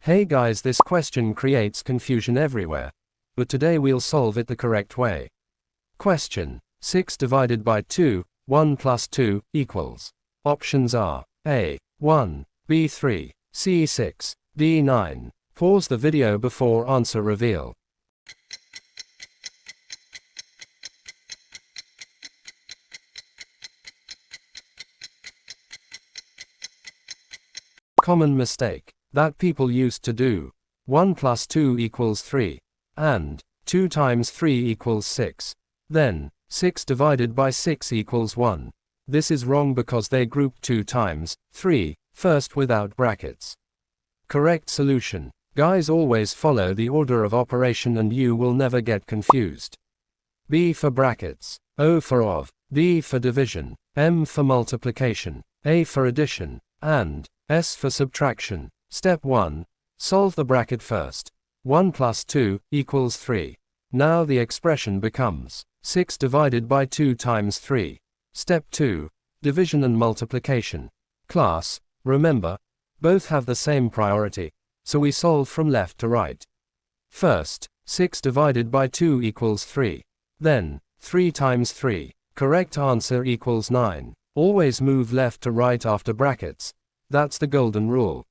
Hey guys, this question creates confusion everywhere. But today we'll solve it the correct way. Question: 6 divided by 2, 1 plus 2, equals. Options are A. 1, B. 3, C. 6, D. 9. Pause the video before answer reveal. Common mistake that people used to do. 1 plus 2 equals 3. And 2 times 3 equals 6. Then, 6 divided by 6 equals 1. This is wrong because they grouped 2 times 3 first without brackets. Correct solution. Guys, always follow the order of operation and you will never get confused. B for brackets, O for of, D for division, M for multiplication, A for addition, and S for subtraction. Step 1. Solve the bracket first. 1 plus 2 equals 3. Now the expression becomes 6 divided by 2 times 3. Step 2. Division and multiplication. Class, remember, both have the same priority, so we solve from left to right. First, 6 divided by 2 equals 3. Then, 3 times 3. Correct answer equals 9. Always move left to right after brackets. That's the golden rule.